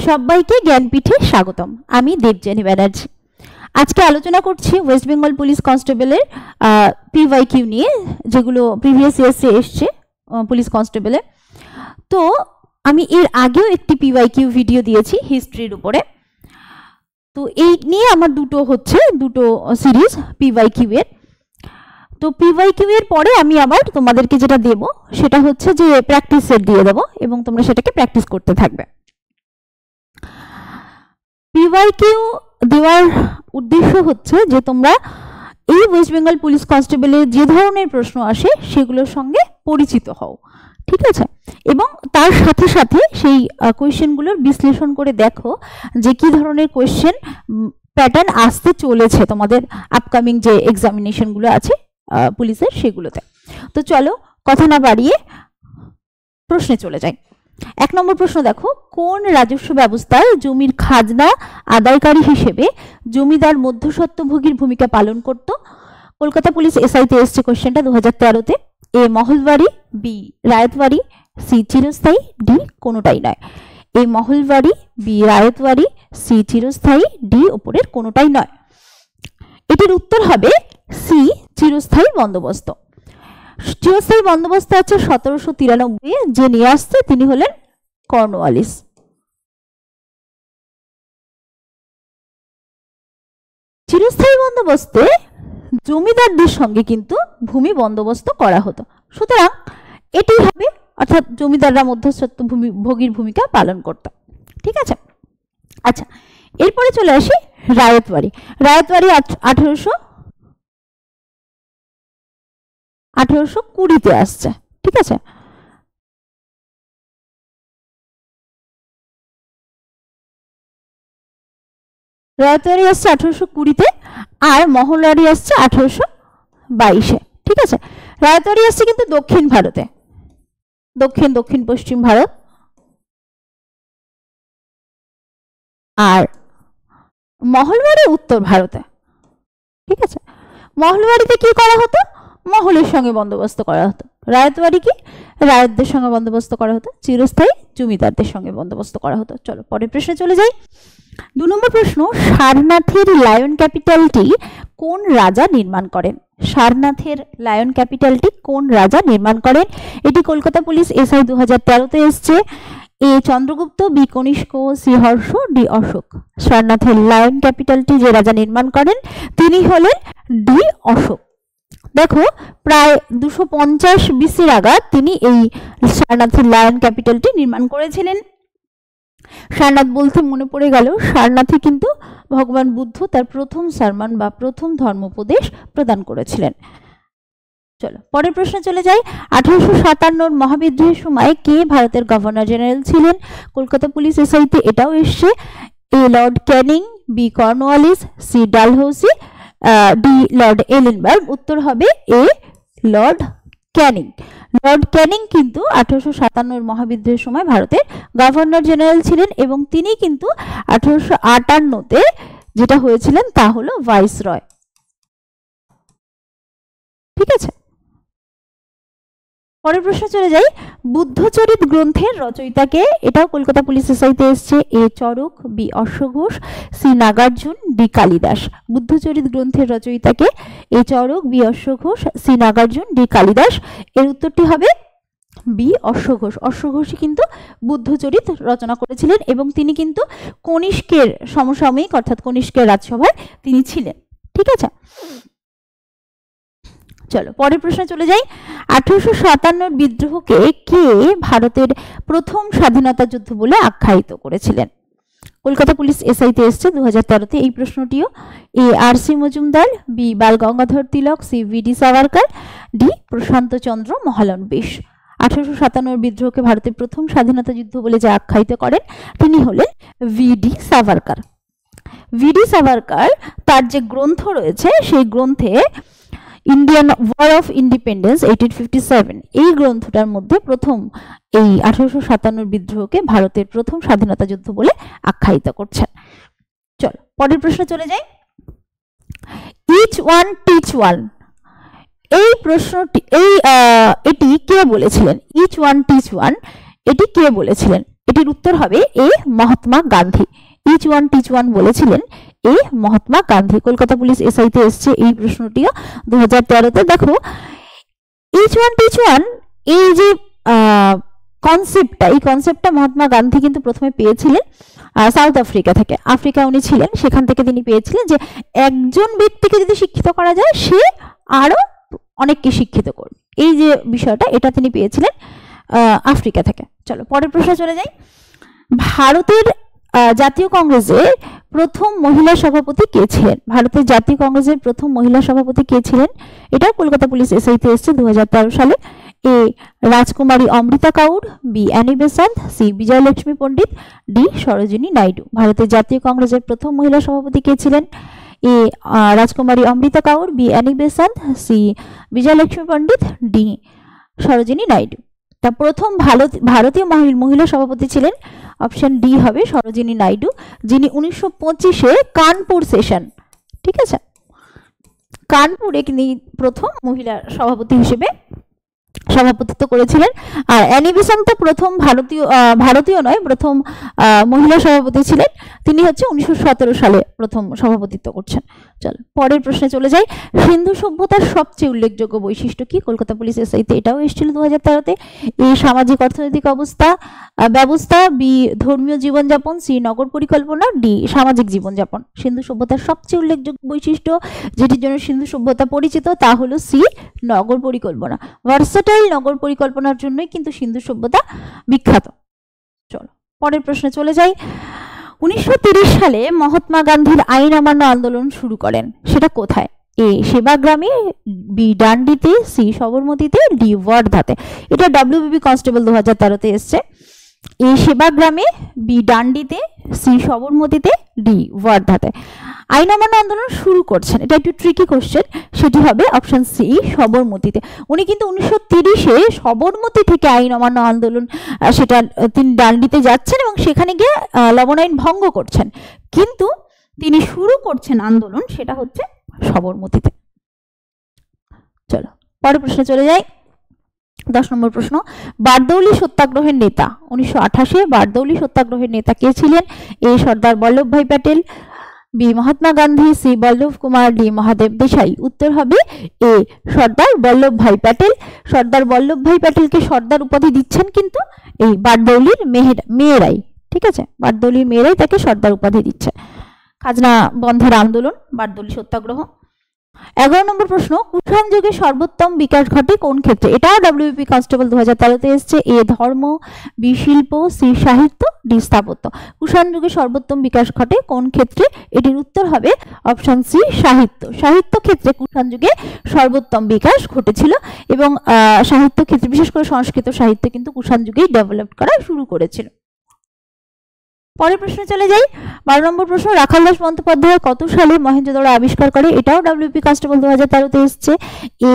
সবাইকে জ্ঞানপীঠে স্বাগতম। আমি দেবযানী ব্যানার্জি। আজকে আলোচনা করছি ওয়েস্ট বেঙ্গল পুলিশ কনস্টেবলের পিওয়াইকিউ নিয়ে, যেগুলো প্রিভিয়াস ইয়ার্সে এসছে পুলিশ কনস্টেবলে। তো আমি এর আগেও একটি পিওয়াইকিউ ভিডিও দিয়েছি হিস্ট্রির উপরে। তো এই নিয়ে আমার দুটো সিরিজ পিওয়াইকিউ এর। তো পিওয়াইকিউ এর পরে আমি আবার তোমাদেরকে যেটা দেব সেটা হচ্ছে যে প্র্যাকটিস সেট দিয়ে দেবো এবং তোমরা সেটাকে প্র্যাকটিস করতে থাকবে। পিওয়াইকিউ দেওয়ার উদ্দেশ্য হচ্ছে যে তোমরা এই ওয়েস্ট বেঙ্গল পুলিশ কনস্টেবলের যে ধরনের প্রশ্ন আসে সেগুলোর সঙ্গে পরিচিত হও, ঠিক আছে? এবং তার সাথে সাথে সেই কোয়েশ্চেনগুলোর বিশ্লেষণ করে দেখো যে কি ধরনের কোয়েশ্চেন প্যাটার্ন আসতে চলেছে তোমাদের আপকামিং যে এক্সামিনেশনগুলো আছে পুলিশের সেগুলোতে। তো চলো কথা না বাড়িয়ে প্রশ্নে চলে যাই। 1 নম্বর প্রশ্ন দেখো, কোন রাজস্ব ব্যবস্থায় জমির খাজনা আদায়কারী হিসেবে জমিদার মধ্যস্বত্বভোগীর ভূমিকা পালন করত? কলকাতা পুলিশ এসআইতে এসছে কোশ্চেনটা 2013-তে। এ মহলবাড়ি, বি রায়তবাড়ি, সি চিরস্থায়ী, ডি কোনোটাই নয়। এ মহলবাড়ি, বি রায়তবাড়ি, সি চিরস্থায়ী, ডি ওপরের কোনোটাই নয়। এটির উত্তর হবে সি চিরস্থায়ী বন্দোবস্ত। চিরস্থায়ী বন্দোবস্ত আছে 1793, যে নিয়ে আসছে তিনি হলেন কর্নওয়ালিস। চিরস্থায়ী বন্দোবস্তে জমিদারদের সঙ্গে কিন্তু ভূমি বন্দোবস্ত করা হতো, সুতরাং এটি হবে, অর্থাৎ জমিদাররা মধ্যস্বত্ব ভোগীর ভূমিকা পালন করত, ঠিক আছে? আচ্ছা, এরপরে চলে আসি রায়তবাড়ি। রায়তবাড়ি 1820-তে আসছে, ঠিক আছে? রায়তবাড়ি আসছে 1820-তে, আর মহলবাড়ি আসছে 1822-এ, ঠিক আছে? রায়তবাড়ি আসছে কিন্তু দক্ষিণ ভারতে, দক্ষিণ পশ্চিম ভারত, আর মহলবাড়ি উত্তর ভারতে, ঠিক আছে? মহলবাড়িতে কি করা হতো? মহলের সঙ্গে বন্দোবস্ত করা হতো। রায়তবাড়ি কি? রায়তদের সঙ্গে বন্দোবস্ত করা হতো। চিরস্থায়ী জমিদারদের সঙ্গে বন্দোবস্ত করা হতো। চলো পরের প্রশ্নে চলে যাই। 2 নম্বর প্রশ্ন, সারনাথের লায়ন ক্যাপিটালটি কোন রাজা নির্মাণ করেন? সারনাথের লায়ন ক্যাপিটালটি কোন রাজা নির্মাণ করেন? এটি কলকাতা পুলিশ এসআই 2013-তে এসছে। A Chandragupta, B Kanishka, C Harsha, D Ashoka. সারনাথের লায়ন ক্যাপিটালটি যে রাজা নির্মাণ করেন তিনি হলেন ডি অশোক। দেখো, প্রায় 250 BC নাগাদ তিনি এই সারনাথের লায়ন ক্যাপিটালটি নির্মাণ করেছিলেন। সারনাথ বলতে মনে পড়ে গেল, সারনাথে কিন্তু ভগবান বুদ্ধ তার প্রথম সারমান বা প্রথম ধর্মোপদেশ প্রদান করেছিলেন। চলো পরের প্রশ্নে চলে যাই। 1857 মহাবিদ্রোহের সময় কে ভারতের গভর্নর জেনারেল ছিলেন? কলকাতা পুলিশ এসআইতে এটাও এসছে। A Lord Canning, B Cornwallis, C Dalhousie, D Lord Ellenborough. উত্তর হবে A Lord Canning. Lord Canning কিন্তু 1857 মহাবিদ্রোহের সময় ভারতের গভর্নর জেনারেল ছিলেন এবং তিনি কিন্তু 1858-তে যেটা হয়েছিলেন তা হলো ভাইসরয়, ঠিক আছে? পরের প্রশ্নে চলে যাই। বুদ্ধচরিত গ্রন্থের রচয়িতাকে? এটাও কলকাতা পুলিশ এসআইতে এসছে। এ চরক, বি অশ্বঘোষ, সি নাগার্জুন, ডি কালিদাস। বুদ্ধচরিত গ্রন্থের রচয়িতাকে? এ চরক, বি অশ্বঘোষ, সি নাগার্জুন, ডি কালিদাস। এর উত্তরটি হবে বি অশ্বঘোষ। অশ্বঘোষই কিন্তু বুদ্ধচরিত রচনা করেছিলেন এবং তিনি কিন্তু কনিষ্কের সমসাময়িক, অর্থাৎ কনিষ্কের রাজসভায় তিনি ছিলেন, ঠিক আছে? চলো পরের প্রশ্নে চলে যাই। 1857 বিদ্রোহকে কে ভারতের প্রথম স্বাধীনতা যুদ্ধ বলে আখ্যায়িত করেছিলেন? কলকাতা পুলিশ এসআইতে এসছে 2013-তে এই প্রশ্নটিও। এ আর.সি. মজুমদার, বি বাল গঙ্গাধর তিলক, সি ভি.ডি. সাভারকর, ডি প্রশান্ত চন্দ্র মহালনবিশ। 1857 বিদ্রোহকে ভারতের প্রথম স্বাধীনতা যুদ্ধ বলে যে আখ্যায়িত করেন তিনি হলেন ভি.ডি. সাভারকর। ভি.ডি. সাভারকর তার যে গ্রন্থ রয়েছে সেই গ্রন্থে ইন্ডিয়ান ওয়ার অফ ইন্ডিপেন্ডেন্স 1857, এই গ্রন্থটার মধ্যে প্রথম এই 1857 বিদ্রোহকে ভারতের প্রথম স্বাধীনতা যুদ্ধ বলে আখ্যায়িত করছেন। চলো পরের প্রশ্নে চলে যাই। ইচ ওয়ান টিচ ওয়ান, এই প্রশ্নটি এটি কে বলেছিলেন? ইচ ওয়ান টিচ ওয়ান, এটি কে বলেছিলেন? এটির উত্তর হবে A Mahatma Gandhi. Each one teach one বলেছিলেন এ মহাত্মা গান্ধী। কলকাতা পুলিশ এসআইতে এসছে এই প্রশ্নটিও 2013-তে। দেখো ইচ ওয়ান টিচ ওয়ান এই যে এই কনসেপ্টটা মহাত্মা গান্ধী কিন্তু প্রথমে পেয়েছিলেন সাউথ আফ্রিকা থেকে। আফ্রিকা উনি ছিলেন, সেখান থেকে তিনি পেয়েছিলেন যে একজন ব্যক্তিকে যদি শিক্ষিত করা যায় সে আরো অনেককে শিক্ষিত করবে, এই যে বিষয়টা এটা তিনি পেয়েছিলেন আফ্রিকা থেকে। চলো পরের প্রশ্নে চলে যাই। ভারতের জাতীয় কংগ্রেসের প্রথম মহিলা সভাপতি কে ছিলেন? ভারতের জাতীয় কংগ্রেসের প্রথম মহিলা সভাপতি কে ছিলেন? এটাও কলকাতা পুলিশ এসআইতে এসছে 2013 সালে। এ Rajkumari Amrit Kaur, B Annie Besant, C Vijayalakshmi Pandit, D Sarojini Naidu. ভারতের জাতীয় কংগ্রেসের প্রথম মহিলা সভাপতি কে ছিলেন? এ Rajkumari Amrit Kaur, B Annie Besant, C Vijayalakshmi Pandit, D Sarojini Naidu. তা প্রথম ভারতীয় মহিলা সভাপতি ছিলেন অপশন ডি হবে সরোজিনী নাইডু, যিনি 1925-এ কানপুর সেশন, ঠিক আছে, কানপুরে তিনি প্রথম মহিলা সভাপতি হিসেবে সভাপতিত্ব করেছিলেন। আর অ্যানি বেসান্ত প্রথম ভারতীয় নয়, প্রথম মহিলা সভাপতি ছিলেন। তিনি হচ্ছে 1917 সালে প্রথম সভাপতিত্ব করছেন। চলো পরের প্রশ্নে চলে যাই। সিন্ধু সভ্যতার সবচেয়ে উল্লেখযোগ্য বৈশিষ্ট্য কি? কলকাতা পুলিশ এসআইতে এটাও এসেছিল 2013-তে। এ সামাজিক অর্থনৈতিক ব্যবস্থা, বি ধর্মীয় জীবনযাপন, সি নগর পরিকল্পনা, ডি সামাজিক জীবনযাপন। সিন্ধু সভ্যতার সবচেয়ে উল্লেখযোগ্য বৈশিষ্ট্য যেটির জন্য সিন্ধু সভ্যতা পরিচিত তা হলো সি নগর পরিকল্পনা। ভার্সেটাইল নগর পরিকল্পনার জন্যই কিন্তু সিন্ধু সভ্যতা বিখ্যাত। চলো পরের প্রশ্নে চলে যাই। 1930 সালে মহাত্মা গান্ধীর আইন অমান্য আন্দোলন শুরু করেন, সেটা কোথায়? এ সেবাগ্রামে, বি ডান্ডিতে, সি সবরমতীতে, ডি ওয়ার্ধাতে। এটা ডব্লিউবিপি কনস্টেবল 2013-তে এসছে। এ সেবাগ্রামে, বি ডান্ডিতে, সি সবরমতীতে, ডি ওয়ার্ধাতে। আইন অমান্য আন্দোলন শুরু করছেন, এটা একটু ট্রিকি কোশ্চেন, সেটি হবে অপশন সি সবরমতীতে। উনি কিন্তু 1930-এ সবরমতী থেকে আইন অমান্য আন্দোলন সেটা তিনি ডান্ডিতে যাচ্ছেন এবং সেখানে গিয়ে লবণ আইন ভঙ্গ করছেন, কিন্তু তিনি শুরু করছেন আন্দোলন সেটা হচ্ছে সবরমতীতে। চলো পরের প্রশ্নে চলে যাই। 10 নম্বর প্রশ্ন। বারদৌলি সত্যাগ্রহের নেতা 1928-এ বারদৌলি সত্যাগ্রহের নেতা কে ছিলেন? A Sardar Vallabhbhai Patel, B Mahatma Gandhi, C Vallabh Kumar, D Mahadev Desai. উত্তর হবে এ সর্দার বল্লভভাই প্যাটেল। সর্দার বল্লভভাই প্যাটেলকে সর্দার উপাধি দিচ্ছেন কিন্তু এই বারদৌলির মেয়েরাই, ঠিক আছে, বারদৌলির মেয়েরাই তাকে সর্দার উপাধি দিচ্ছে। খাজনা বন্ধের আন্দোলন, বারদৌলি সত্যাগ্রহ। 11 নম্বর প্রশ্ন। কুষাণ যুগে সর্বোত্তম বিকাশ ঘটে কোন ক্ষেত্রে? এটাও ডব্লিউবিপি কনস্টেবল 2013-তে এসছে। এ ধর্ম, বি শিল্প, সি সাহিত্য, ডি স্থাপত্য। কুষাণ যুগে সর্বোত্তম বিকাশ ঘটে কোন ক্ষেত্রে? এটির উত্তর হবে অপশন সি সাহিত্য। সাহিত্য ক্ষেত্রে কুষাণ যুগে সর্বোত্তম বিকাশ ঘটেছিল এবং সাহিত্য ক্ষেত্রে বিশেষ করে সংস্কৃত সাহিত্য কিন্তু কুষাণ যুগেই ডেভেলপ করা শুরু করেছিল। পরের প্রশ্নে চলে যাই। 12 নম্বর প্রশ্ন। রাখালদাস বন্দ্যোপাধ্যায় কত সালে মহেঞ্জোদড়ো আবিষ্কার করে? এটাও ডব্লিউপি কনস্টেবল 2013-তে এসছে। A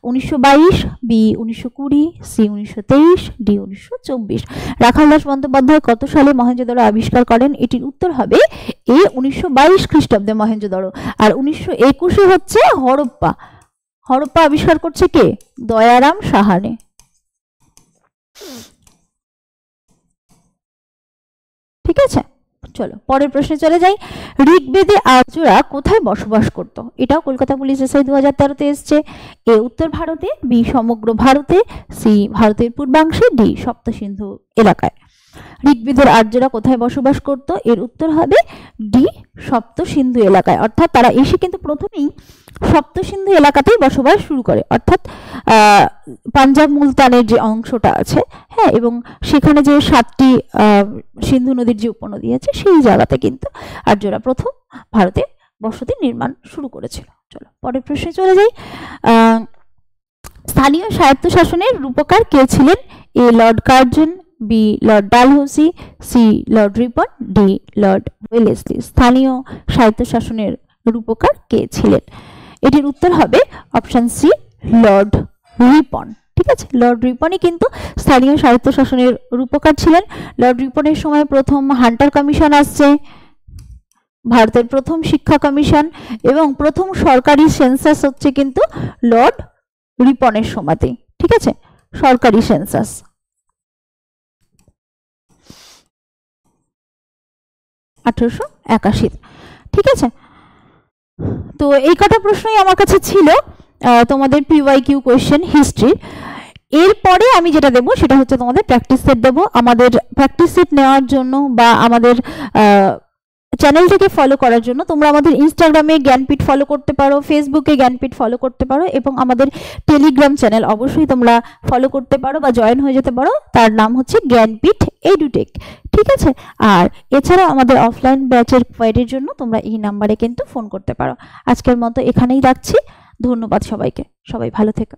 1922, B 1920, C 1923, D 1924। Rakhaldas Bandyopadhyay কত সালে মহেঞ্জোদড়ো আবিষ্কার করেন? এটির উত্তর হবে এ 1922 খ্রিস্টাব্দে মহেঞ্জোদড়ো। আর 1921-এ হচ্ছে হরপ্পা। হরপ্পা আবিষ্কার করছে কে? দয়ারাম সাহানে। ঠিক আছে, চলো পরের প্রশ্নে চলে যাই। ঋগ্বেদে আর্যরা কোথায় বসবাস করত? এটাও কলকাতা পুলিশ এসআই 2013-তে এসছে। এ উত্তর ভারতে, বি সমগ্র ভারতে, সি ভারতের পূর্বাংশে, ডি সপ্ত সিন্ধু এলাকায়। ঋগ্বেদের আর্যরা কোথায় বসবাস করত? এর উত্তর হবে ডি সপ্ত সিন্ধু এলাকায়। অর্থাৎ তারা এসে কিন্তু প্রথমেই সপ্ত সিন্ধু এলাকাতেই বসবাস শুরু করে, অর্থাৎ পাঞ্জাব মুলতানের যে অংশটা আছে, হ্যাঁ, এবং সেখানে যে 7টি সিন্ধু নদীর যে উপনদী আছে সেই জায়গাতে কিন্তু আর্যরা প্রথম ভারতে বসতি নির্মাণ শুরু করেছিল। চলো পরের প্রশ্নে চলে যাই। স্থানীয় স্বায়ত্তশাসনের রূপকার কে ছিলেন? A Lord Curzon, B Lord Dalhousie, C Lord Ripon, D Lord Wellesley. স্থানীয় স্বায়ত্তশাসনের রূপকার কে ছিলেন? এটির উত্তর হবে অপশন সি লর্ড রিপন। ঠিক আছে, লর্ড রিপনই কিন্তু স্থানীয় স্বায়ত্তশাসনের রূপকার ছিলেন। লর্ড রিপনের সময় প্রথম হান্টার কমিশন আসছে, ভারতের প্রথম শিক্ষা কমিশন এবং প্রথম সরকারি সেন্সাস হচ্ছে কিন্তু লর্ড রিপনের সময়তে। ঠিক আছে, সরকারি সেন্সাস। 1881। ঠিক আছে, তো এই কটা প্রশ্নই আমার কাছে ছিল তোমাদের পিওয়াইকিউ কোয়েশ্চেন হিস্ট্রি। এরপরে আমি যেটা দেবো সেটা হচ্ছে তোমাদের প্র্যাকটিস সেট দেবো। আমাদের প্র্যাকটিস সেট নেওয়ার জন্য বা আমাদের চ্যানেলটাকে ফলো করার জন্য তোমরা আমাদের ইনস্টাগ্রামে জ্ঞানপীঠ ফলো করতে পারো, ফেসবুকে জ্ঞানপীঠ ফলো করতে পারো, এবং আমাদের টেলিগ্রাম চ্যানেল অবশ্যই তোমরা ফলো করতে পারো বা জয়েন হয়ে যেতে পারো, তার নাম হচ্ছে জ্ঞানপীঠ এডুটেক। ঠিক আছে, আর এছাড়া আমাদের অফলাইন ব্যাচের কোয়ারির জন্য তোমরা এই নাম্বারে কিন্তু ফোন করতে পারো। আজকের মতো এখানেই রাখছি, ধন্যবাদ সবাইকে, সবাই ভালো থেকো।